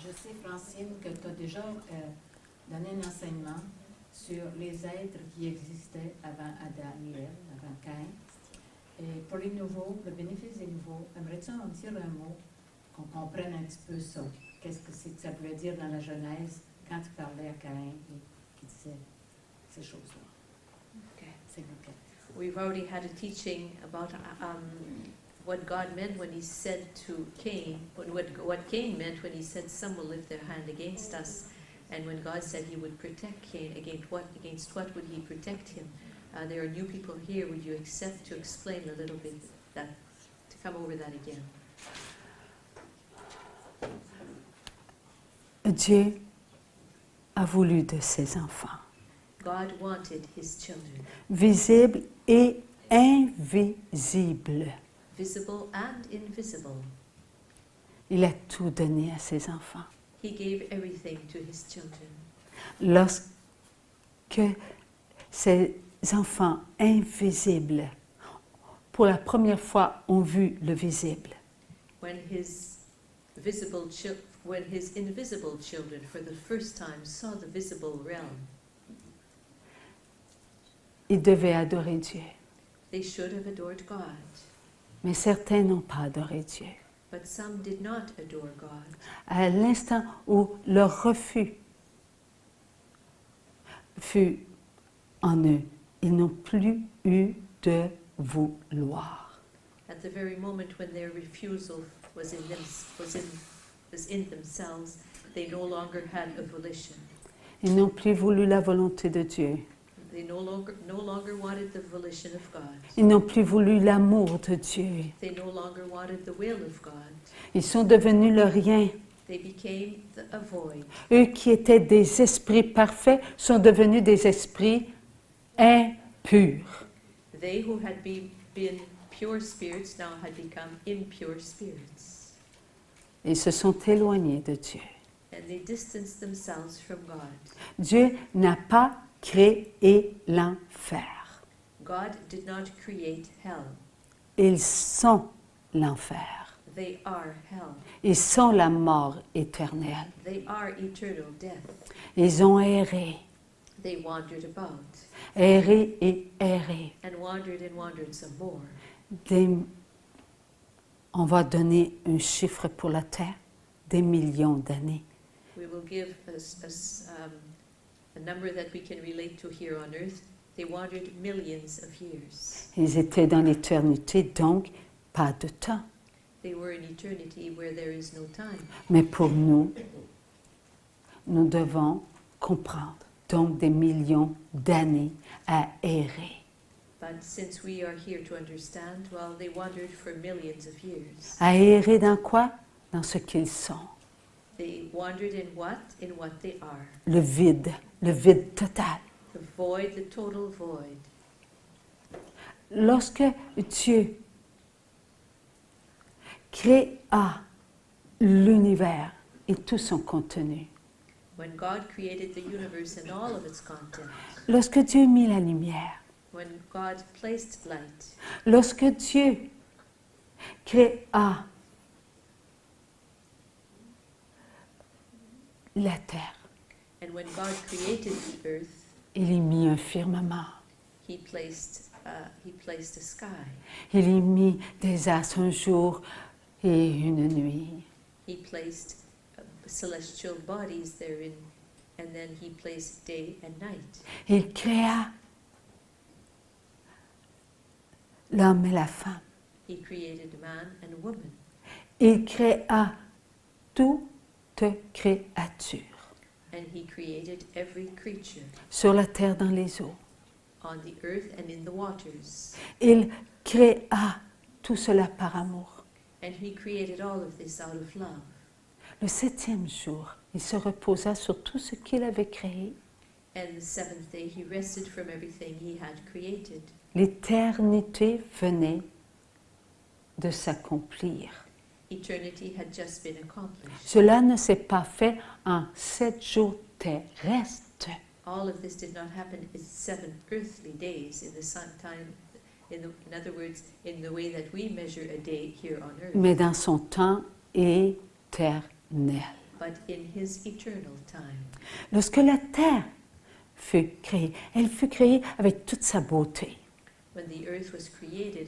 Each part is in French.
Je sais, Francine, que tu as déjà donné un enseignement sur les êtres qui existaient avant Adam et Ève, avant Caïn. Et pour les nouveaux, le bénéfice des nouveaux, aimerais-tu en dire un mot, qu'on comprenne un petit peu ça? Qu'est-ce que c'est que ça voulait dire dans la Genèse quand tu parlais à Caïn et qui disait ces choses-là? Okay. S'il vous plaît. We've already had a teaching about what God meant when He said to Cain, what Cain meant when He said, "Some will lift their hand against us," and when God said He would protect Cain, against what would He protect him? There are new people here. Would you accept to explain a little bit that, to come over that again? Dieu a voulu de ses enfants, God wanted His children, visibles et invisibles. visible and invisible. Il a tout donné à ses enfants. He gave everything to His children. Lorsque ces enfants invisibles, pour la première fois, ont vu le visible, When His invisible children for the first time saw the visible realm, ils devaient adorer Dieu. they should have adored God. Mais certains n'ont pas adoré Dieu. But some did not adore God. À l'instant où leur refus fut en eux, ils n'ont plus eu de vouloir. At the very moment when their refusal was in themselves, they no longer had a volition. Ils n'ont plus voulu la volonté de Dieu. They no longer wanted the volition of God. Ils n'ont plus voulu l'amour de Dieu. They no longer wanted the will of God. Ils sont devenus le rien. They became a void. Eux qui étaient des esprits parfaits sont devenus des esprits impurs. They who had been pure spirits now had become impure spirits. Ils se sont éloignés de Dieu. And they distanced themselves from God. Dieu n'a pas créé l'enfer. God did not create hell. Ils sont l'enfer. They are hell. Ils sont la mort éternelle. They are eternal death. Ils ont erré, They wandered about erré et erré. and wandered some more. On va donner un chiffre pour la terre, des millions d'années. We will give a number that we can relate to here on earth. They wandered millions of years. Ils étaient dans l'éternité, donc pas de temps. They were in eternity where there is no time. Mais pour nous, nous devons comprendre, donc des millions d'années à errer. But since we are here to understand, well, they wandered for millions of years. À errer dans quoi? Dans ce qu'ils sont. They wandered in what? In what they are. Le vide total. The void, the total void. Lorsque Dieu créa l'univers et tout son contenu, When God created the universe and all of its content, lorsque Dieu mit la lumière, when God placed light, lorsque Dieu créa la terre, and when God created the earth, il y mit un firmament, He placed a sky. il y mit des astres un jour et une nuit. He placed celestial bodies therein, and then He placed day and night. Il créa l'homme et la femme. He created man and woman. Il créa toute créature And He created every creature sur la terre, dans les eaux. on the earth and in the waters. Il créa tout cela par amour. And He created all of this out of love. Le 7e jour, il se reposa sur tout ce qu'il avait créé. And the seventh day He rested from everything He had created. L'éternité venait de s'accomplir. Eternity had just been accomplished. Cela ne s'est pas fait en 7 jours terrestres. All of this did not happen in 7 earthly days in the sun time. In other words, in the way that we measure a day here on earth. Mais dans son temps éternel. but in His eternal time. Lorsque la terre fut créée, elle fut créée avec toute sa beauté. When the earth was created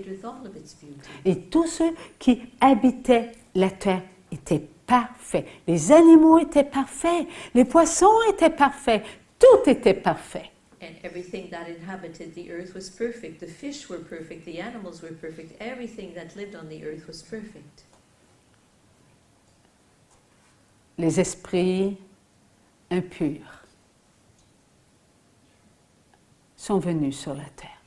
with all of its beauty. Et tous ceux qui habitaient la terre étaient parfaits. Les animaux étaient parfaits, les poissons étaient parfaits, tout était parfait. And everything that inhabited the earth was perfect. The fish were perfect, the animals were perfect, everything that lived on the earth was perfect. Les esprits impurs sont venus sur la terre.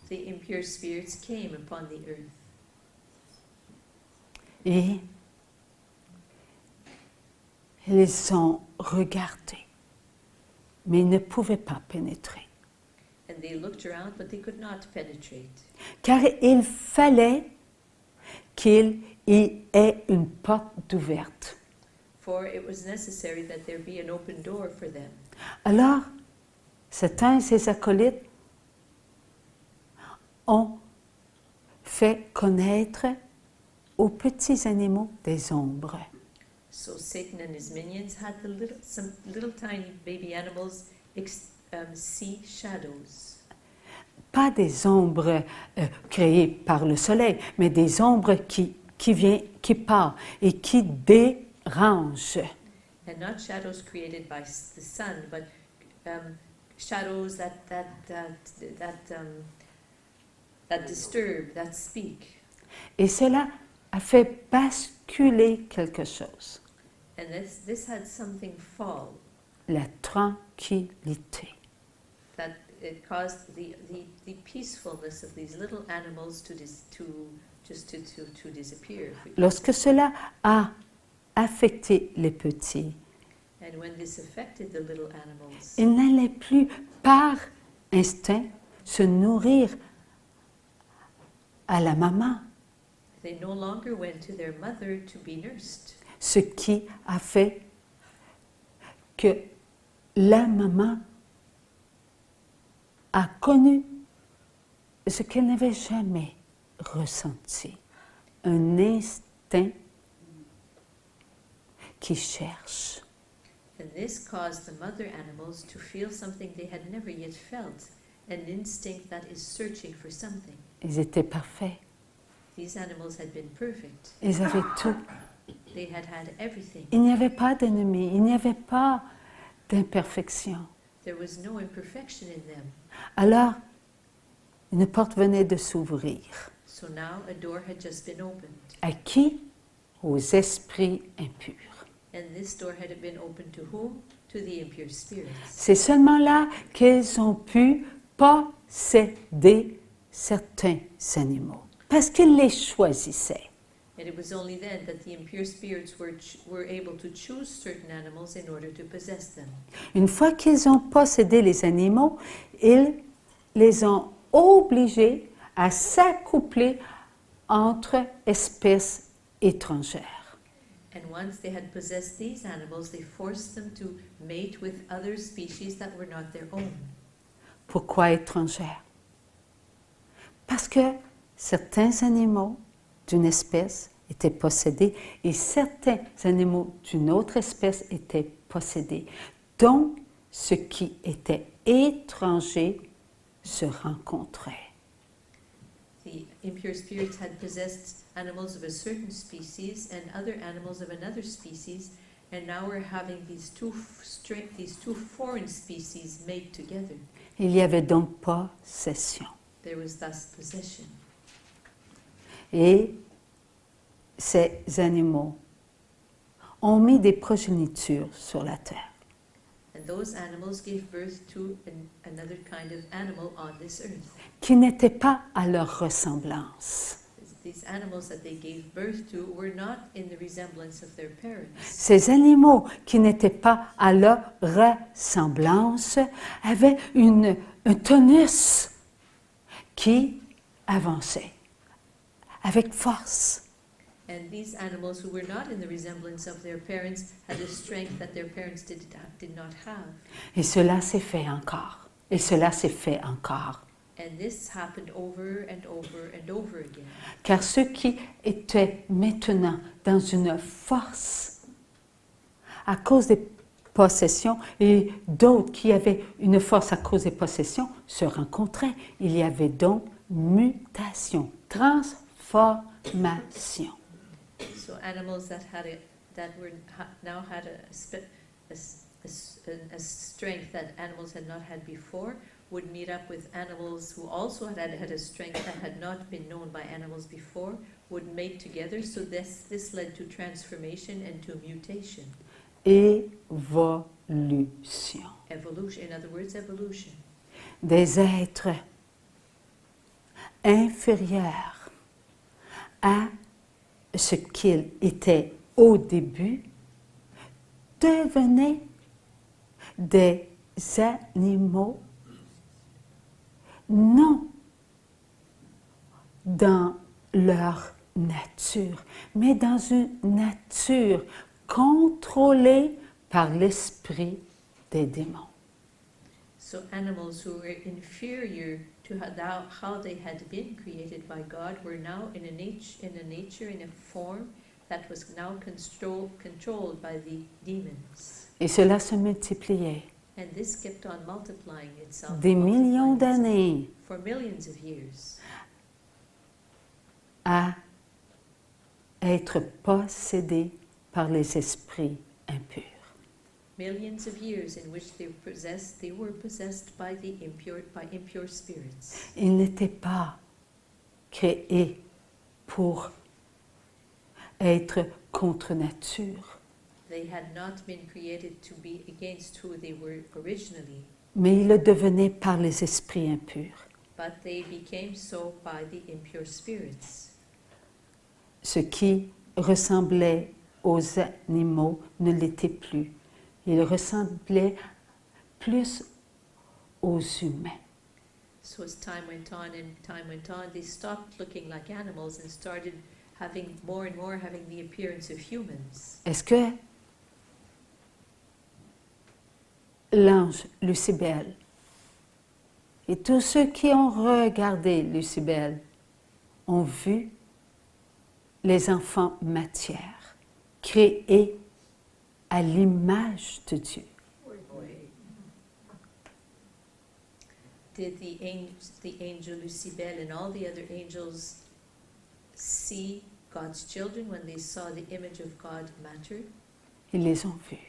The impure spirits came upon the earth. Et ils ont regardé, mais ils ne pouvaient pas pénétrer. And they looked around, but they could not penetrate. Car il fallait qu'il y ait une porte ouverte. For it was necessary that there be an open door for them. Alors, Satan et ses acolytes ont fait connaître aux petits animaux des ombres. So Satan and his minions had some little tiny baby animals see shadows. Pas des ombres créées par le soleil, mais des ombres qui partent et qui dérangent. And not shadows created by the sun, but shadows that disturb, that speak. Et cela a fait basculer quelque chose, And this had something fall, la tranquillité. that it caused the peacefulness of these little animals to disappear. Lorsque cela a affecté les petits, And when this affected the little animals, ils n'allaient plus par instinct se nourrir à la maman, they no longer went to their mother to be nursed. ce qui a fait que la maman a connu ce qu'elle n'avait jamais ressenti, un instinct qui cherche. And this caused the mother animals to feel something they had never yet felt, an instinct that is searching for something. Ils étaient parfaits, These animals had been perfect. ils avaient tout. They had everything. Il n'y avait pas d'ennemis, il n'y avait pas d'imperfection. There was no imperfection in them. Alors, une porte venait de s'ouvrir. So now a door had just been opened. À qui? Aux esprits impurs. And this door had been opened to whom? To the impure spirits. C'est seulement là qu'ils ont pu posséder certains animaux, parce qu'ils les choisissaient. And it was only then that the impure spirits were able to choose certain animals in order to possess them. Une fois qu'ils ont possédé les animaux, ils les ont obligés à s'accoupler entre espèces étrangères. And once they had possessed these animals, they forced them to mate with other species that were not their own. Pourquoi étrangères? Parce que certains animaux d'une espèce étaient possédés et certains animaux d'une autre espèce étaient possédés. Donc, ce qui était étranger se rencontrait. The impure spirits had possessed animals of a certain species and other animals of another species, and now we're having these two foreign species made together. Il y avait donc possession. There was thus possession. Et ces animaux ont mis des progénitures sur la terre. And those animals gave birth to another kind of animal on this earth. Qui n'étaient pas à leur ressemblance. These animals that they gave birth to were not in the resemblance of their parents. Ces animaux qui n'étaient pas à leur ressemblance avaient un tonus qui avançait avec force. And these animals who were not in the resemblance of their parents had a strength that their parents did not have. Et cela s'est fait encore. Et cela s'est fait encore. And this happened over and over and over again. Car ceux qui étaient maintenant dans une force à cause des possessions et d'autres qui avaient une force à cause des possessions se rencontraient. Il y avait donc mutation, transformation. So animals that now had a strength that animals had not had before would meet up with animals who also had a strength that had not been known by animals before, would mate together. So this led to transformation and to mutation. Évolution. Evolution, in other words, evolution. Des êtres inférieurs à ce qu'ils étaient au début devenaient des animaux non dans leur nature, mais dans une nature contrôlée par l'esprit des démons. So animals who were inferior to how they had been created by God were now in a form that was now controlled by the demons. Et cela se multipliait. And this kept on multiplying itself. Des millions d'années for millions of years. À être possédés par les esprits impurs. Millions of years in which they were possessed by impure spirits. Ils n'étaient pas créés pour être contre nature, They had not been created to be against who they were originally, mais ils le devenaient par les esprits impurs. but they became so by the impure spirits. Ce qui ressemblait aux animaux ne l'était plus. Il ressemblait plus aux humains. So as time went on, they stopped looking like animals and started having more and more having the appearance of humans. Est-ce que l'ange Lucibel et tous ceux qui ont regardé Lucibel ont vu les enfants matière créés à l'image de Dieu? Did the angel Lucibel and all the other angels see God's children when they saw the image of God matter? Ils les ont vus.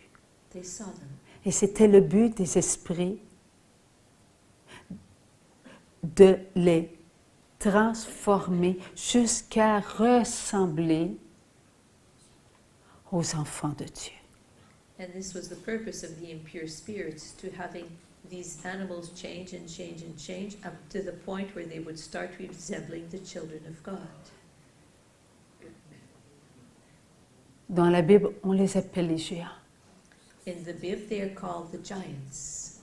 They saw them. Et c'était le but des esprits de les transformer jusqu'à ressembler aux enfants de Dieu. And this was the purpose of the impure spirits, to having these animals change and change and change up to the point where they would start resembling the children of God. Dans la Bible, on les appelle les géants. In the Bible, they are called the giants.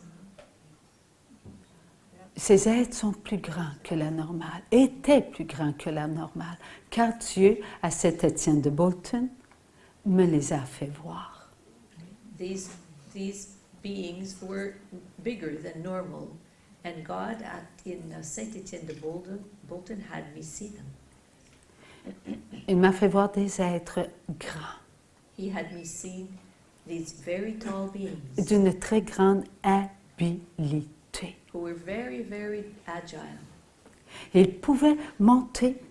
Ces êtres sont plus grands que la normale, étaient plus grands que la normale, car Dieu, à Saint-Étienne de Bolton, me les a fait voir. These beings were bigger than normal, and God in Saint-Étienne de Bolton had me see them. Il m'a fait voir des êtres grands, He had me see these very tall beings d'une très grande habileté. who were very, very agile. Ils pouvaient monter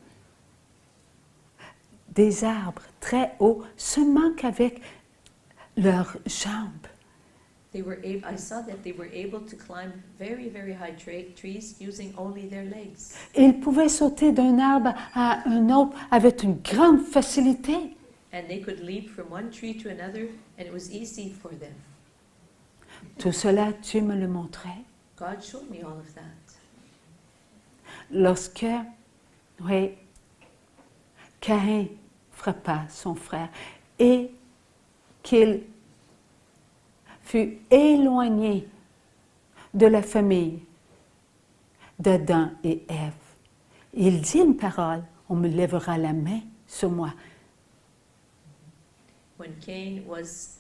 des arbres très hauts seulement qu'avec leurs jambes. I saw that they were able to climb very, very high trees using only their legs. Ils pouvaient sauter d'un arbre à un autre avec une grande facilité. And they could leap from one tree to another, and it was easy for them. Tout cela, Dieu me le montrait. God showed me all of that. Lorsque, Caïn frappa son frère et qu'il fut éloigné de la famille d'Adam et Ève, il dit une parole, on me lèvera la main sur moi. When Cain was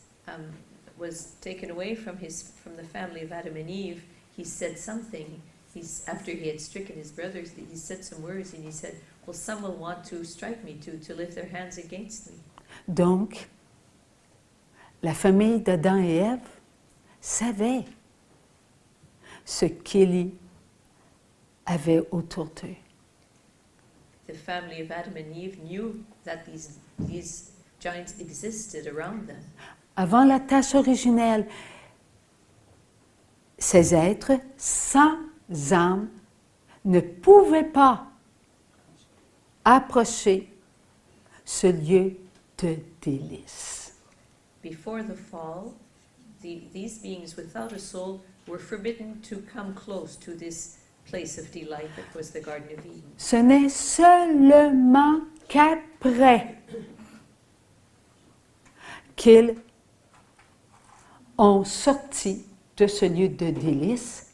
taken away from the family of Adam and Eve, he said something. After he had stricken his brothers, he said some words, and he said, "Well, some will want to strike me to lift their hands against me." Donc, la famille d'Adam et Ève savait ce qu'il y avait autour d'eux. The family of Adam and Eve knew that these giants existed around them. Avant la tâche originelle, ces êtres sans âme ne pouvaient pas approcher ce lieu de délice. Before the fall, these beings without a soul were forbidden to come close to this place of delight that was the Garden of Eden. Ce n'est seulement qu'après qu'ils ont sorti de ce lieu de délice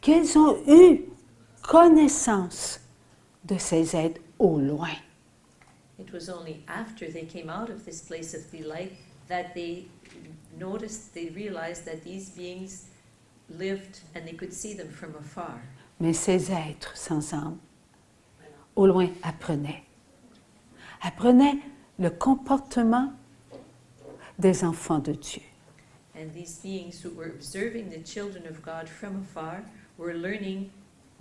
qu'ils ont eu connaissance de ces êtres au loin. It was only after they came out of this place of delight that they realized that these beings lived and they could see them from afar. Mais ces êtres sans âme, au loin, apprenaient le comportement des enfants de Dieu. And these beings who were observing the children of God from afar were learning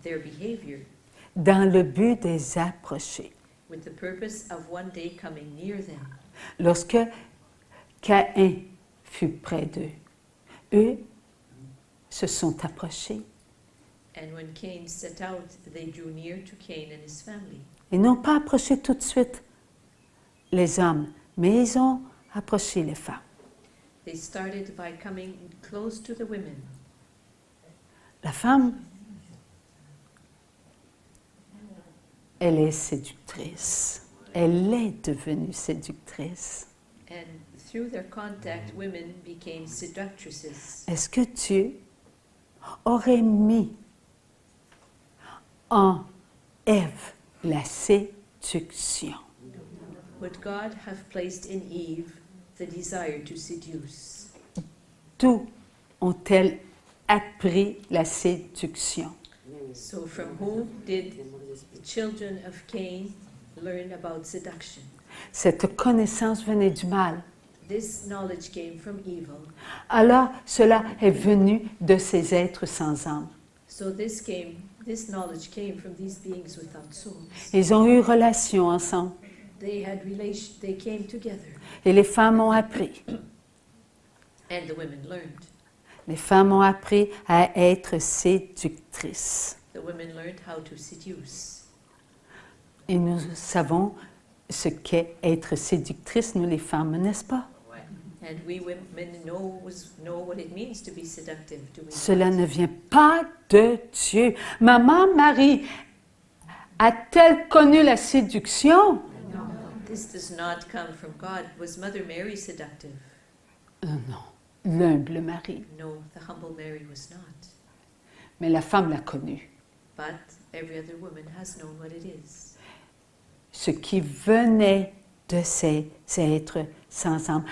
their behavior Dans le but de les approcher. with the purpose of one day coming near them. Lorsque Caïn fut près d'eux, eux se sont approchés. And when Cain set out, they drew near to Cain and his family. Ils n'ont pas approché tout de suite les hommes, mais ils ont approché les femmes. They started by coming close to the women. La femme, elle est séductrice. Elle est devenue séductrice. And through their contact, women became seductresses. Est-ce que Dieu aurait mis en Ève la séduction? Would God have placed in Eve the desire to seduce? D'où ont-elles appris la séduction? So from whom did the children of Cain learn about seduction? Cette connaissance venait du mal. This knowledge came from evil. Alors, cela est venu de ces êtres sans âme. So this knowledge came from these beings without souls. Ils ont eu relation ensemble They came together, et les femmes ont appris. and the women learned. Les femmes ont appris à être séductrices. The women learned how to seduce. Et nous savons ce qu'est être séductrice, nous les femmes, n'est-ce pas? And we women know what it means to be seductive, do we not? Cela ne vient pas de Dieu. Maman Marie a-t-elle connu la séduction? This does not come from God. Was Mother Mary seductive? Non, l'humble Marie. No, the humble Mary was not. Mais la femme l'a connue. But every other woman has known what it is. Ce qui venait de ces êtres sans âme.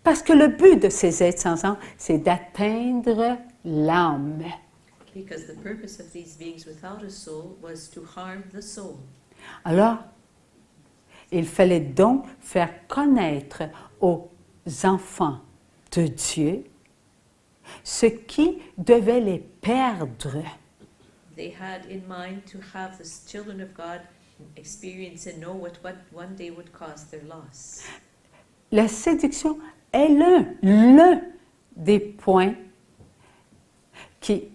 Parce que le but de ces êtres sans âme, c'est d'atteindre l'âme. Because the purpose of these beings without a soul was to harm the soul. Alors, il fallait donc faire connaître aux enfants de Dieu ce qui devait les perdre. They had in mind to have the children of God experience and know what one day would cause their loss. La séduction est l'un des points qui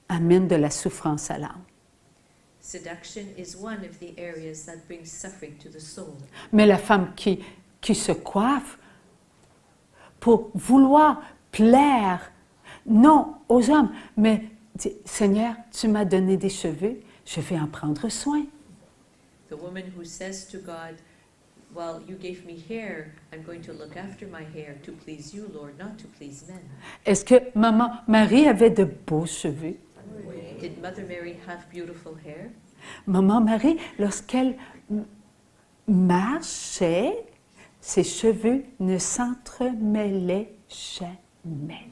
amène de la souffrance à l'âme. Seduction is one of the areas that brings suffering to the soul. Mais la femme qui se coiffe pour vouloir plaire, non aux hommes, mais dit, Seigneur, tu m'as donné des cheveux, je vais en prendre soin. The woman who says to God, well, you gave me hair, I'm going to look after my hair to please you, Lord, not to please men. Est-ce que maman Marie avait de beaux cheveux? Did Mother Mary have beautiful hair? Maman Marie, lorsqu'elle marchait, ses cheveux ne s'entremêlaient jamais.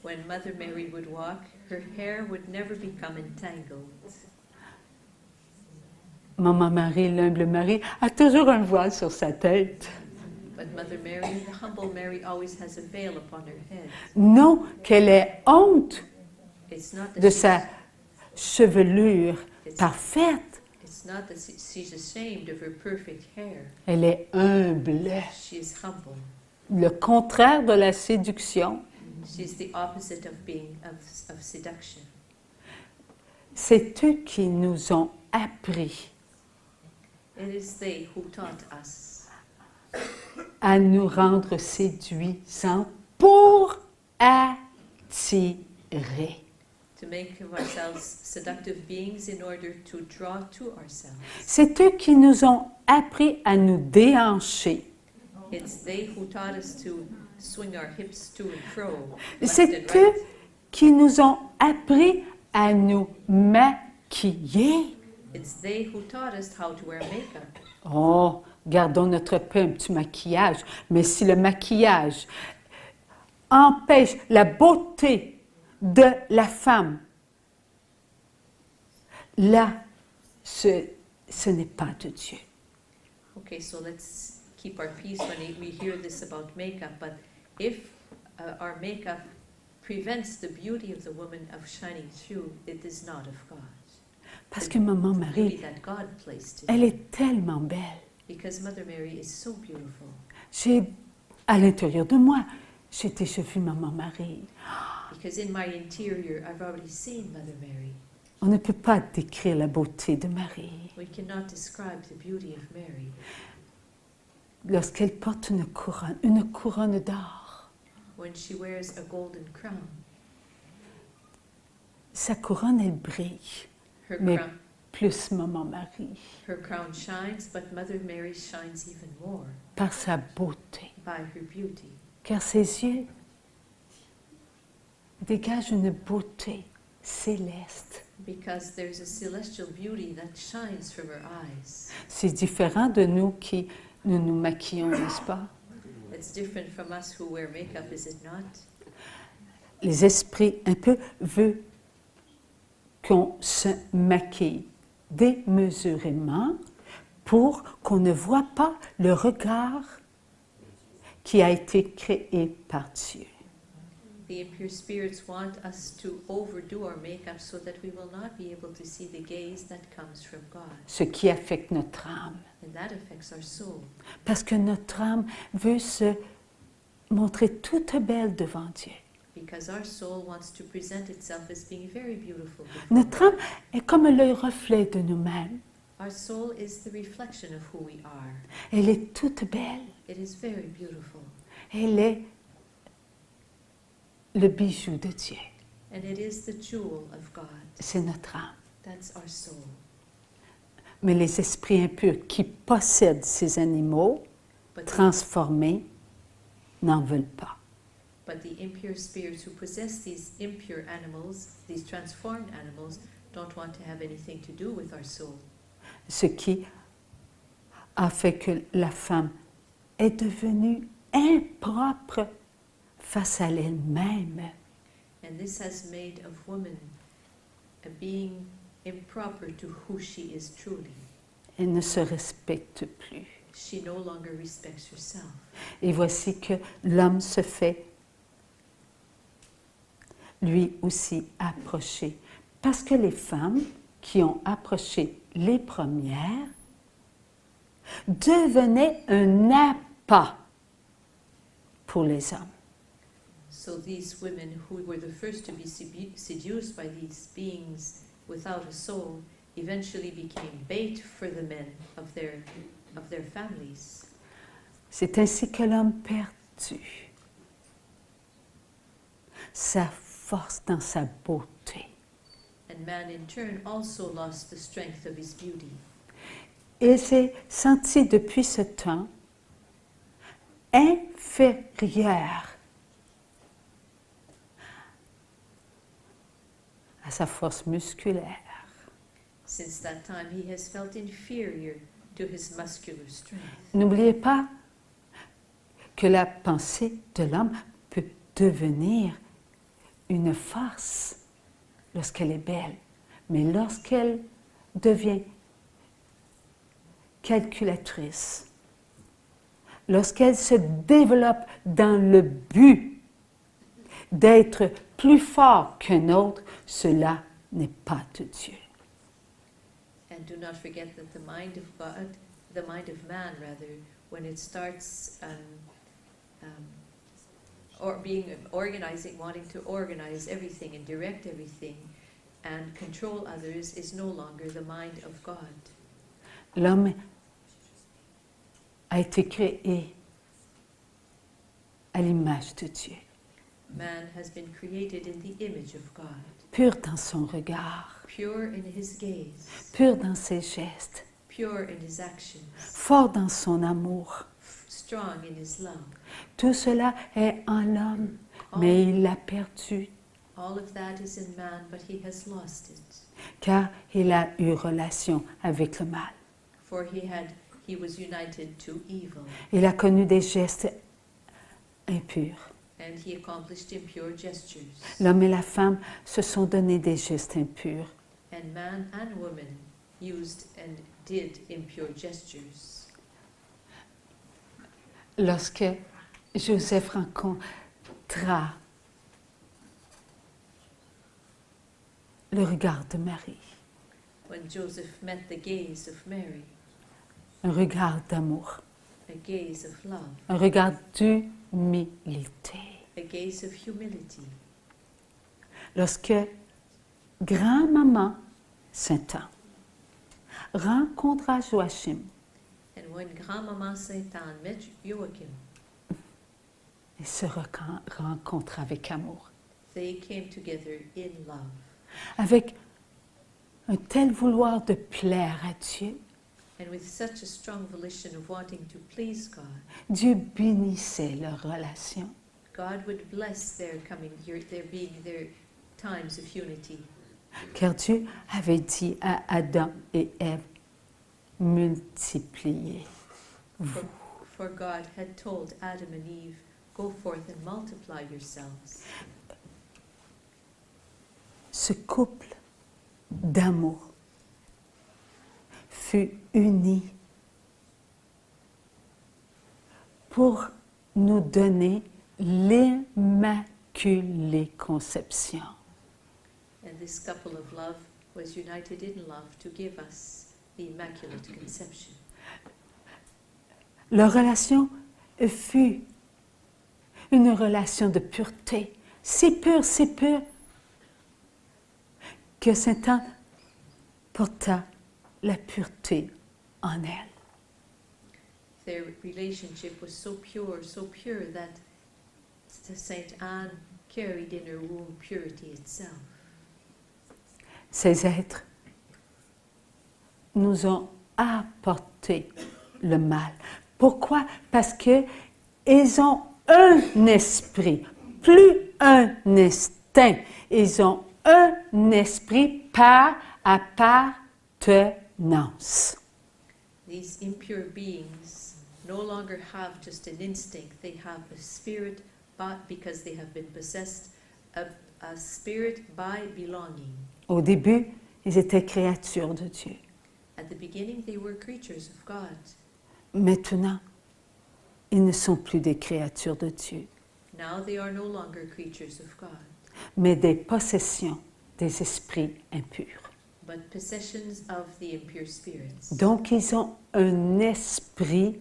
When Mother Mary would walk, her hair would never become entangled. Maman Marie, l'humble Marie, a toujours un voile sur sa tête. But Mother Mary, the humble Mary, always has a veil upon her head. Non qu'elle ait honte It's not de that sa chevelure parfaite. it's not that she's ashamed of her perfect hair. Elle est humble. She is humble. Le contraire de la séduction, She's the opposite of being of seduction. c'est eux qui nous ont appris It is they who taught us à nous rendre séduisants pour attirer. to make of ourselves seductive beings in order to draw to ourselves. C'est eux qui nous ont appris à nous déhancher. It's they who taught us to swing our hips to and fro, left C'est and eux right. qui nous ont appris à nous maquiller. It's they who taught us how to wear makeup. Oh, gardons notre peu un petit maquillage. Mais si le maquillage empêche la beauté de la femme, là, ce n'est pas de Dieu. Okay, so let's keep our peace when we hear this about makeup. But if our makeup prevents the beauty of the woman of shining through, it is not of God. Parce que Maman The beauty Marie, that God placed in elle her. est tellement belle. Because Mother Mary is so beautiful. À l'intérieur de moi, j'ai déjà vu Maman Marie. Because in my interior, I've already seen Mother Mary. On ne peut pas décrire la beauté de Marie. We cannot describe the beauty of Mary. Lorsqu'elle porte une couronne d'or, When she wears a golden crown, sa couronne, elle brille. her Mais crown, plus Maman Marie, her crown shines, but Mother Mary shines even more par sa beauté. by her beauty. Car ses yeux dégagent une beauté céleste. Because there's a celestial beauty that shines from her eyes. C'est différent de nous qui nous maquillons, n'est-ce pas? It's different from us who wear makeup, is it not? Les esprits un peu veulent qu'on se maquille démesurément pour qu'on ne voit pas le regard qui a été créé par Dieu. The impure spirits want us to overdo our makeup so that we will not be able to see the gaze that comes from God. Ce qui affecte notre âme. And that affects our soul. Parce que notre âme veut se montrer toute belle devant Dieu. Because our soul wants to present itself as being very beautiful. before Notre God. âme est comme le reflet de nous-mêmes. Our soul is the reflection of who we are. Elle est toute belle. It is very beautiful. Elle est le bijou de Dieu. And it is the jewel of God. C'est notre âme. That's our soul. Mais les esprits impurs qui possèdent ces animaux But, transformés n'en veulent pas. but the impure spirits who possess these impure animals, these transformed animals, don't want to have anything to do with our soul. Ce qui a fait que la femme est devenue impropre face à elle-même. And this has made of woman a being improper to who she is truly. Elle ne se respecte plus. She no longer respects herself. Et voici que l'homme se fait lui aussi approcher. Parce que les femmes qui ont approché les premières devenaient un appât pour les hommes. So these women who were the first to be seduced by these beings without a soul eventually became bait for the men of their families. C'est ainsi que l'homme perdut sa force dans sa beauté. And man in turn also lost the strength of his beauty. Il s'est senti depuis ce temps inférieur à sa force musculaire. Since that time he has felt inferior to his muscular strength. N'oubliez pas que la pensée de l'homme peut devenir une force lorsqu'elle est belle, mais lorsqu'elle devient calculatrice, lorsqu'elle se développe dans le but d'être plus fort qu'un autre, cela n'est pas de Dieu. And do not forget that the mind of God, the mind of man rather, when it starts or organizing, wanting to organize everything and direct everything and control others, is no longer the mind of God. L'homme a été créé à l'image de Dieu, Man has been created in the image of God, pur dans son regard, pure in his gaze, pur dans ses gestes, pure in his actions, fort dans son amour. strong in his love. Tout cela est en l'homme, mais il l'a perdu All of that is in man, but he has lost it, car il a eu relation avec le mal. for he was united to evil, Il a connu des gestes impurs. and he accomplished impure gestures. L'homme et la femme se sont donné des gestes impurs. And man and woman used and did impure gestures. Lorsque Joseph rencontra le regard de Marie, When Joseph met the gaze of Mary, un regard d'amour, a gaze of love, un regard d'humilité. a gaze of humility. Lorsque grand-maman Saint-Anne rencontra Joachim, And when Grandmama Saint-Anne met Joachim, ils se rencontrent avec amour, they came together in love, avec un tel vouloir de plaire à Dieu. and with such a strong volition of wanting to please God. Dieu bénissait leur relation. God would bless their times of unity. Car Dieu avait dit à Adam et Ève, multipliez-vous. For God had told Adam and Eve, go forth and multiply yourselves. Ce couple d'amour fut uni pour nous donner l'immaculée conception. And this couple of love was united in love to give us the Immaculate Conception. Leur relation fut une relation de pureté, si pure que Saint-Anne porta la pureté en elle. Their relationship was so pure that Saint Anne carried in her womb purity itself. Ces êtres nous ont apporté le mal. Pourquoi? Parce que ils ont un esprit, plus un instinct. Ils ont un esprit par appartenance. These impure beings no longer have just an instinct, they have a spirit, but because they have been possessed, a spirit by belonging. Au début, ils étaient créatures de Dieu. At the beginning, they were creatures of God. Maintenant, ils ne sont plus des créatures de Dieu, Now they are no longer creatures of God, mais des possessions des esprits impurs. but possessions of the impure spirits. Donc, ils ont un esprit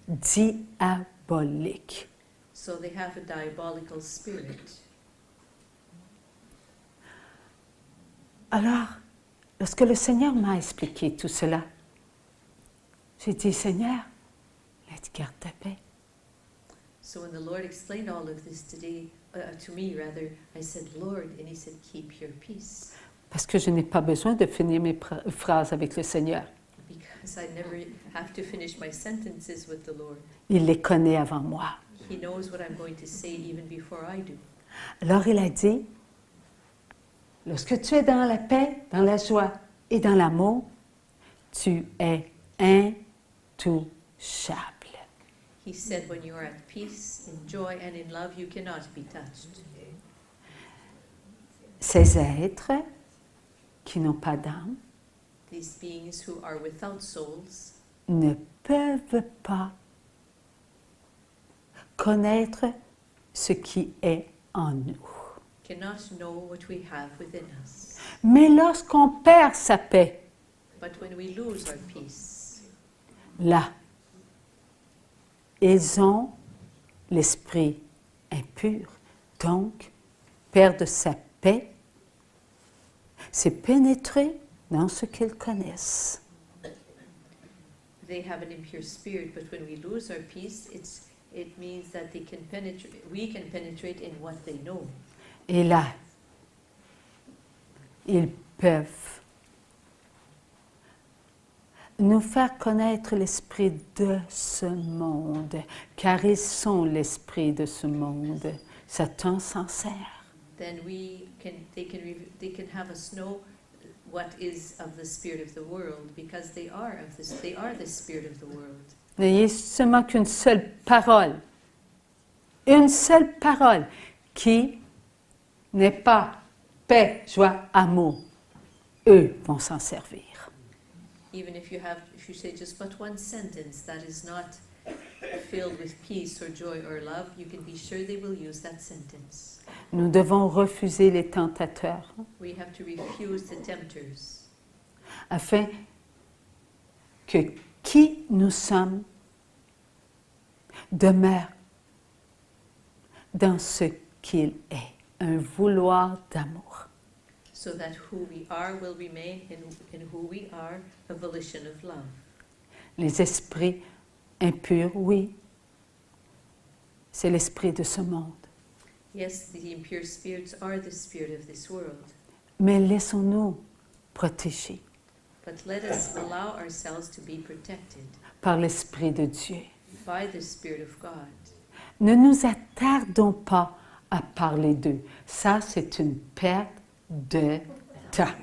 diabolique. So they have a diabolical spirit. Alors, lorsque le Seigneur m'a expliqué tout cela, j'ai dit, Seigneur, garde ta paix. So when the Lord explained all of this today, to me rather, I said, Lord, and He said, keep your peace. Parce que je n'ai pas besoin de finir mes phrases avec le Seigneur. Because I never have to finish my sentences with the Lord. Il les connaît avant moi. He knows what I'm going to say even before I do. Alors il a dit, lorsque tu es dans la paix, dans la joie et dans l'amour, tu es intouchable. He said, when you are at peace, in joy, and in love, you cannot be touched. Ces êtres qui n'ont pas d'âme These beings who are without souls ne peuvent pas connaître ce qui est en nous. cannot know what we have within us. Mais lorsqu'on perd sa paix, But when we lose our peace, là, ils ont l'esprit impur. Donc, perdre sa paix, c'est pénétrer dans ce qu'ils connaissent. they have an impure spirit. But when we lose our peace, it means that we can penetrate in what they know. Et là, ils peuvent nous faire connaître l'esprit de ce monde, car ils sont l'esprit de ce monde. Satan s'en sert. Then they can have us know what is of the spirit of the world, because they are the spirit of the world. N'ayez seulement qu'une seule parole, une seule parole qui n'est pas paix, joie, amour. Eux vont s'en servir. Even if you say just but one sentence that is not filled with peace or joy or love, you can be sure they will use that sentence. Nous devons refuser les tentateurs We have to refuse the tempters, afin que qui nous sommes demeure dans ce qu'il est, un vouloir d'amour. so that who we are will remain in who we are, a volition of love. Les esprits impurs, oui, c'est l'esprit de ce monde. Yes, the impure spirits are the spirit of this world, Mais laissons-nous protéger but let us allow ourselves to be protected par l'Esprit de Dieu. by the Spirit of God. Ne nous attardons pas à parler d'eux. Ça, c'est une perte de temps.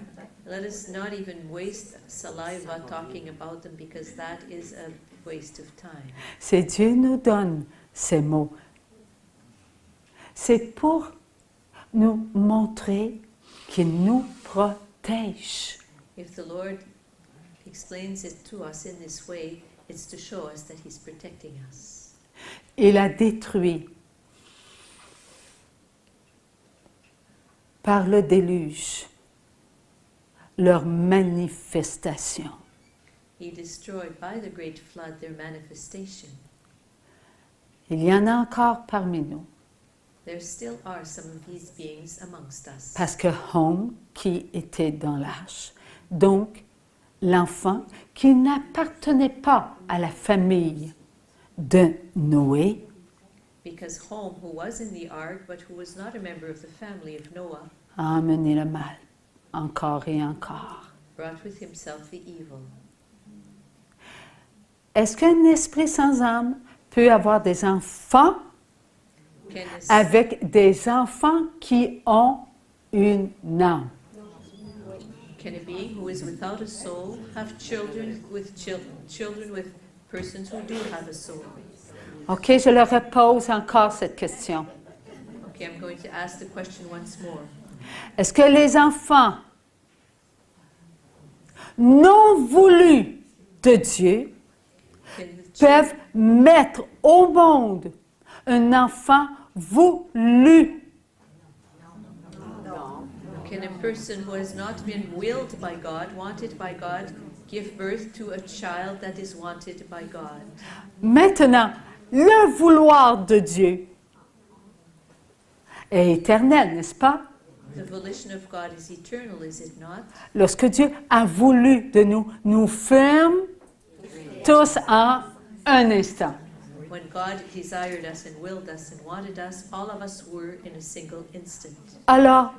Let us not even waste saliva talking about them, because that is a waste of time. Si Dieu nous donne ces mots, c'est pour nous montrer qu'il nous protège. If the Lord explains it to us in this way, it's to show us that He's protecting us. Il a détruit par le déluge leur manifestation. He destroyed by the great flood their manifestation. Il y en a encore parmi nous. There still are some of these beings amongst us. Parce que Hom, qui était dans l'arche, donc l'enfant qui n'appartenait pas à la famille de Noé, Because Hom, who was in the ark, but who was not a member of the family of Noah, a amené le mal, encore et encore. brought with himself the evil. Est-ce qu'un esprit sans âme peut avoir des enfants Can avec des enfants qui ont une âme? a being who is without a soul have children with persons who do have a soul? OK, je leur repose encore cette question. Okay, I'm going to ask the question once more. Est-ce que les enfants non voulus de Dieu Can the peuvent mettre au monde un enfant voulu? Can a person who has not been willed by God, wanted by God, give birth to a child that is wanted by God? Maintenant, le vouloir de Dieu est éternel, n'est-ce pas? The volition of God is eternal, is it not? Lorsque Dieu a voulu de nous, nous fûmes tous en un instant. When God desired us and willed us and wanted us, all of us were in a single instant. Alors,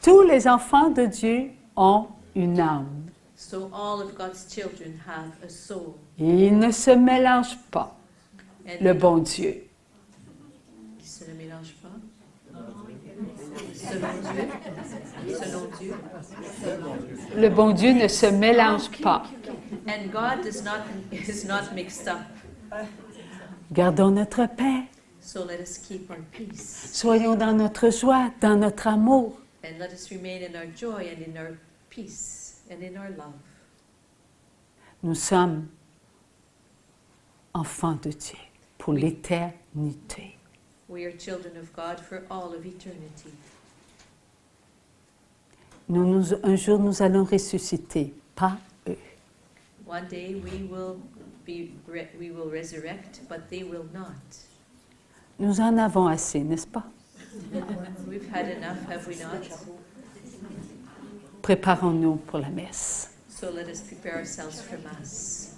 tous les enfants de Dieu ont une âme. So all of God's children have a soul. Ils ne se mélangent pas, And le bon Dieu. Ils se ne mélangent pas. Selon Dieu. Selon Dieu. Le bon Dieu ne se mélange pas. And God is not mixed up. Gardons notre paix. So let us keep our peace. Soyons dans notre joie, dans notre amour. And let us remain in our joy and in our peace and in our love. Nous sommes enfants de Dieu. pour l'éternité. We are children of God for all of eternity. Un jour, nous allons ressusciter, pas eux. One day we will resurrect, but they will not. Nous en avons assez, n'est-ce pas? We've had enough, have we not? Préparons-nous pour la messe. So let us prepare ourselves for Mass.